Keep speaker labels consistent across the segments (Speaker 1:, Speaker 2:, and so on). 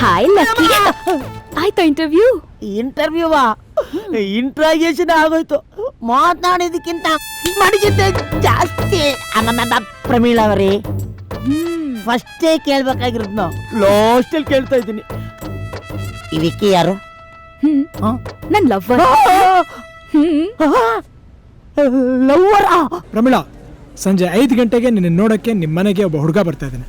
Speaker 1: Hi lucky. ಆಯ್ತಾ
Speaker 2: ಇಂಟರ್ವ್ಯೂವಾ? Interrogation ಆಗೋಯ್ತು. ಮಾತನಾಡಿದಕ್ಕಿಂತ ಮಾಡಿದ್ದೆ ಜಾಸ್ತಿ. ಪ್ರಮೀಳಾ ಅವರೇ, ಫಸ್ಟೇ ಕೇಳ್ಬೇಕಾಗಿರೋದು ನಾವು ಲಾಸ್ಟಲ್ಲಿ ಕೇಳ್ತಾ ಇದ್ದೀನಿ. ಇದಕ್ಕೆ ಯಾರು?
Speaker 1: ನನ್ ಲವ್ವರ್.
Speaker 2: ಲವ್ವರಾ?
Speaker 3: ಪ್ರಮೀಳಾ, ಸಂಜೆ 5 ಗಂಟೆಗೆ ನಿನ್ನ ನೋಡಕ್ಕೆ ನಿಮ್ಮ ಮನೆಗೆ ಒಬ್ಬ ಹುಡುಗ ಬರ್ತಾ ಇದ್ದಾನೆ.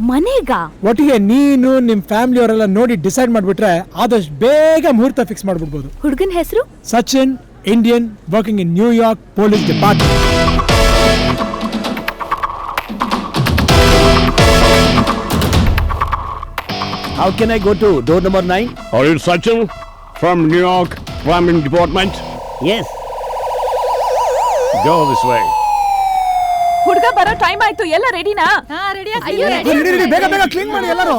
Speaker 1: ಮನೆಗ?
Speaker 3: ಒಟ್ಟಿಗೆ ನೀನು ನಿಮ್ಮ ಫ್ಯಾಮಿಲಿ ಅವರೆಲ್ಲ ನೋಡಿ ಡಿಸೈಡ್ ಮಾಡ್ಬಿಟ್ರೆ ಆದಷ್ಟು ಬೇಗ ಮುಹೂರ್ತ ಫಿಕ್ಸ್ ಮಾಡ್ಬಿಡ್ಬೋದು.
Speaker 1: ಹುಡುಗನ ಹೆಸರು
Speaker 3: Sachin, Indian, working in New York police department.
Speaker 4: How can I go to door number 9?
Speaker 5: Are you Sachin from New York Crime Department?
Speaker 4: Yes.
Speaker 5: Go this way.
Speaker 6: ಹುಡುಗ ಬರೋ ಟೈಮ್ ಆಯ್ತು. ಎಲ್ಲ ರೆಡಿನಾ?
Speaker 3: ಬೇಗ ಬೇಗ ಕ್ಲೀನ್ ಮಾಡಿ ಎಲ್ಲರೂ.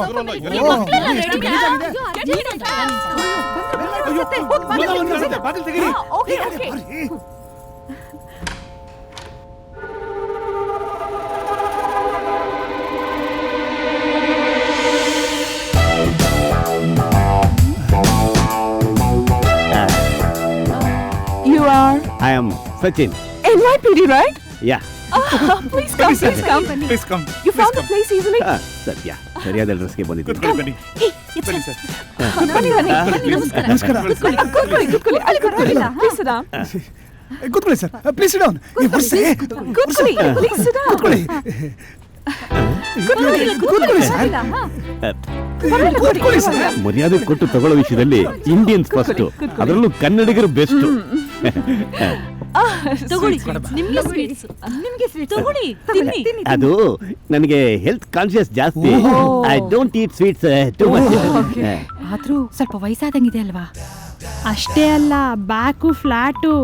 Speaker 6: You are?
Speaker 4: I am Sachin.
Speaker 6: NYPD, right?
Speaker 4: Yeah.
Speaker 6: Please come.
Speaker 5: Please come.
Speaker 6: You found the place easily?
Speaker 4: Satya. ಸರಿಯಾದ ಅಡ್ರೆಸ್ಗೆ ಬಂದಿದ್ದೀನಿ.
Speaker 5: ಬನ್ನಿ.
Speaker 6: ಬನ್ನಿ ಸರ್. ಬನ್ನಿ.
Speaker 3: ನಮಸ್ಕಾರ.
Speaker 6: ಕೂತ್ಕೊಳ್ಳಿ. ಅಲ್ಲಿ ಕೂತ್ಕೊಳ್ಳಿ. Please sit down.
Speaker 3: ಕೂತ್ಕೊಳ್ಳಿ ಸರ್. Please sit down.
Speaker 6: ಕೂತ್ಕೊಳ್ಳಿ. Please sit down.
Speaker 3: ಕೂತ್ಕೊಳ್ಳಿ ಸರ್.
Speaker 4: ಮರ್ಯಾದೆ ಕೊಟ್ಟು ತಗೊಳ್ಳೋ ವಿಷಯದಲ್ಲಿ ಇಂಡಿಯನ್ಸ್ ಫಸ್ಟ್, ಅದರಲ್ಲೂ ಕನ್ನಡಿಗರು ಬೆಸ್ಟ್. ಅದು ನನಗೆ ಹೆಲ್ತ್ ಕಾನ್ಶಿಯಸ್ ಜಾಸ್ತಿ. I don't heat sweets too much.
Speaker 6: ಆದ್ರೂ ಸ್ವಲ್ಪ ವಯಸ್ಸಾದಂಗಿದೆ ಅಲ್ವಾ?
Speaker 1: ಅಷ್ಟೇ ಅಲ್ಲ, ಬ್ಯಾಕು ಫ್ಲಾಟು,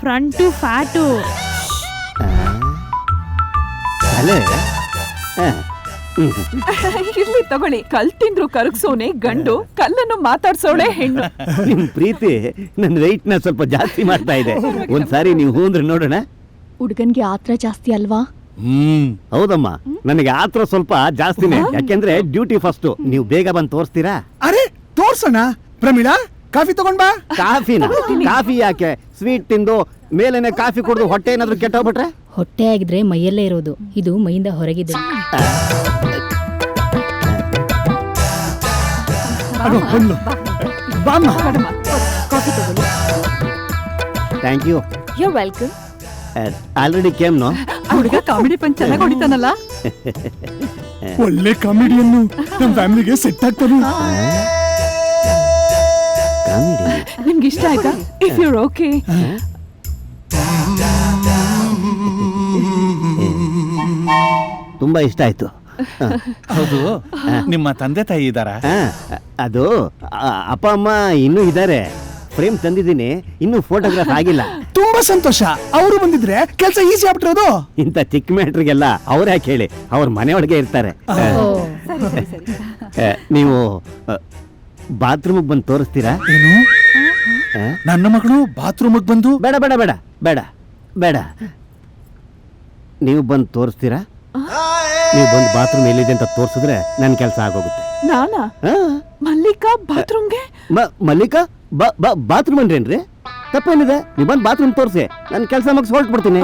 Speaker 1: ಫ್ರಂಟು ಫ್ಯಾಟು.
Speaker 4: ಅಲ್ಲೇ
Speaker 6: ಇರ್ಲಿ ತಗೊಳ್ಳಿ. ಕಲ್ ತಿಂದ್ರು ಕರಗ್ಸೋನೆ ಗಂಡು, ಕಲ್ಲನ್ನು ಮಾತಾಡ್ಸೋಳೆ ಹೆಣ್ಣು.
Speaker 4: ನಿಮ್ ಪ್ರೀತಿ ನನ್ನ ವೆಯ್ಟ್ ನ ಸ್ವಲ್ಪ ಜಾಸ್ತಿ ಮಾಡ್ತಾ ಇದೆ. ಒಂದ್ಸಾರಿ ನೀವು ಹೂಂದ್ರೆ ನೋಡೋಣ.
Speaker 1: ಹುಡುಗನ್ಗೆ ಆತ್ರ ಜಾಸ್ತಿ ಅಲ್ವಾ?
Speaker 4: ಹೌದಮ್ಮ, ನನಗೆ ಆತ್ರ ಸ್ವಲ್ಪ ಜಾಸ್ತಿನೇ. ಯಾಕೆಂದ್ರೆ ಡ್ಯೂಟಿ ಫಸ್ಟ್. ನೀವು ಬೇಗ ಬಂದು ತೋರಿಸ್ತೀರಾ?
Speaker 3: ಅರೆ ತೋರ್ಸೋಣ. ಪ್ರಮೀಳಾ, ಕಾಫಿ ತಗೊಂಡ್ ಬಾ.
Speaker 4: ಕಾಫಿ ಯಾಕೆ? ಸ್ವೀಟ್ ತಿಂದು ಮೇಲೇನೆ ಕಾಫಿ ಕುಡಿದು ಹೊಟ್ಟೆ ಏನಾದ್ರು ಕೆಟ್ಟೋಗ್ಬಿಟ್ರೆ?
Speaker 1: ಹೊಟ್ಟೆ ಆಗಿದ್ರೆ ಮೈಯಲ್ಲೇ ಇರೋದು, ಇದು ಮೈಯಿಂದ ಹೊರಗಿದೆ. ಕಾಫಿ ತಗೊಳ್ಳಿ.
Speaker 4: Thank you.
Speaker 1: You're welcome.
Speaker 4: Already came no?
Speaker 6: ಹುಡುಗ ಕಾಮಿಡಿ ಪಂಚ್ ಚೆನ್ನಾಗಿ ಹೊಡಿತಾನಲ್ಲ.
Speaker 3: ಒಳ್ಳೆ ಕಾಮಿಡಿಯನ್ನು ನಮ್ಮ ಫ್ಯಾಮಿಲಿಗೆ ಸೆಟ್ ಆಗ್ತಾನೆ.
Speaker 6: ನಿಮ್ಗೆ ಇಷ್ಟ ಆಯ್ತಾ? If you're okay.
Speaker 4: ತುಂಬಾ ಇಷ್ಟ ಆಯ್ತು.
Speaker 7: ಹೌದು, ನಿಮ್ಮ ತಂದೆ ತಾಯಿ ಇದ್ದಾರಾ?
Speaker 4: ಅದು ಅಪ್ಪ ಅಮ್ಮ ಇನ್ನೂ ಇದ್ದಾರೆ. ಫ್ರೇಮ್ ತಂದಿದ್ದೀನಿ, ಇನ್ನೂ ಫೋಟೋಗ್ರಾಫ್ ಆಗಿಲ್ಲ.
Speaker 3: ತುಂಬಾ ಸಂತೋಷ. ಅವರು ಬಂದಿದ್ರೆ ಕೆಲಸ ಈಸಿ ಆಗ್ಬಿಟ್ಟಿರೋದು.
Speaker 4: ಇಂಥ ಚಿಕ್ಕ ಮ್ಯಾಟ್ರಿಗೆಲ್ಲ ಅವ್ರು ಯಾಕೆ ಹೇಳಿ, ಅವ್ರ ಮನೆಯೊಳಗೆ ಇರ್ತಾರೆ. ನೀವು ಬಾತ್ರೂಮ್ ಬಂದು ತೋರಿಸ್ತೀರಾ?
Speaker 7: ಏನು, ನನ್ನ ಮಗಳು ಬಾತ್ರೂಮ್ ಬಂದು?
Speaker 4: ಬೇಡ ಬೇಡ ಬೇಡ ಬೇಡ ಬೇಡ, ನೀವು ಬಂದು ತೋರಿಸ್ತೀರಾ? ನೀವು ಬಂದು ಬಾತ್ರೂಮ್ ಎಲ್ಲಿದೆ ಅಂತ ತೋರಿಸಿದ್ರೆ ನನ್ನ ಕೆಲಸ ಆಗೋಗುತ್ತೆ.
Speaker 6: ನಾನಾ? ಮಲ್ಲಿಕಾ ಬಾತ್ರೂಮ್ಗೆ?
Speaker 4: ಮಲ್ಲಿಕಾ ಬಾತ್ರೂಮ್ ಅನ್ರೇನ್ರಿ? ತಪ್ಪೇನಿದೆ? ನೀವು ಬಂದು ಬಾತ್ರೂಮ್ ತೋರಿಸಿ, ನನ್ನ ಕೆಲಸ ಮುಗಿಸಿ ಹೊರಟ್ಬಿಡ್ತೀನಿ.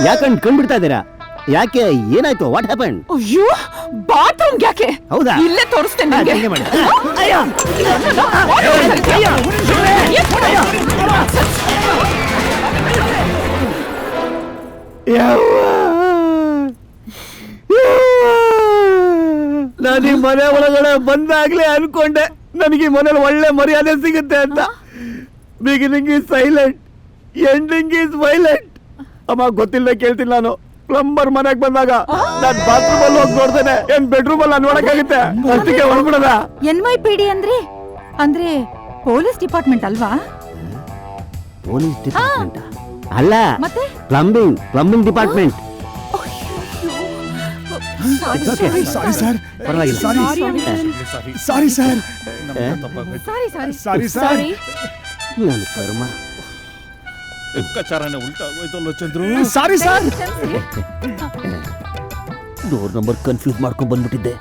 Speaker 4: ಯಾಕಂಡ್ ಕಂಡ್ಬಿಡ್ತಾ ಇದ್ದೀರಾ? ಯಾಕೆ, ಏನಾಯ್ತು? What happen?
Speaker 6: ಅಯ್ಯೋ, ಬಾತ್ರೂಮ್ ಯಾಕೆ?
Speaker 4: ಹೌದಾ?
Speaker 6: ಇಲ್ಲೇ ತೋರಿಸ್ತೇನೆ.
Speaker 4: ನಾನು ಈ ಮನೆ ಒಳಗಡೆ ಬಂದಾಗ್ಲೇ ಅನ್ಕೊಂಡೆ ನನಗೆ ಮನೇಲಿ ಒಳ್ಳೆ ಮರ್ಯಾದೆ ಸಿಗುತ್ತೆ ಅಂತ. Beginning is silent, ending is violent. ಅಮ್ಮ ಗೊತ್ತಿಲ್ಲ ಕೇಳ್ತೀನಿ. ನಾನು ಪ್ಲಂಬರ್ ಮನೆಗೆ ಬಂದಾಗ ನಾನು ಬಾತ್ರೂಮ್ ಅಲ್ಲಿ ಹೋಗಿ ನೋಡ್ತೇನೆ, ಏನ್ ಬೆಡ್ರೂಮ್ ಅಲ್ಲಿ ನೋಡಕ್ಕಾಗುತ್ತೆ? ಅಷ್ಟಕ್ಕೆ ಹೊರಬಿಡದ.
Speaker 6: NYPD ಅಂದ್ರೆ ಪೊಲೀಸ್ ಡಿಪಾರ್ಟ್ಮೆಂಟ್ ಅಲ್ವಾ?
Speaker 4: ಪೊಲೀಸ್ ಡಿಪಾರ್ಟ್ಮೆಂಟ್ ಅಲ್ಲ,
Speaker 6: ಮತ್ತೆ
Speaker 4: ಪ್ಲಂಬಿಂಗ್ ಡಿಪಾರ್ಟ್ಮೆಂಟ್.
Speaker 3: Sorry sir.
Speaker 4: ಪರವಾಗಿಲ್ಲ.
Speaker 3: Sorry sir.
Speaker 1: ಸಾರಿ.
Speaker 4: ನನ್ನ ಕರ್ಮ.
Speaker 7: ಲೆಕ್ಕಾಚಾರನೇ ಉಲ್ಟಾಗೋಯ್ತಲ್ಲ Chandru.
Speaker 3: Sorry sir.
Speaker 4: Door number confuse ಮಾಡ್ಕೊಂಡ್ ಬಂದ್ಬಿಟ್ಟಿದ್ದೆ.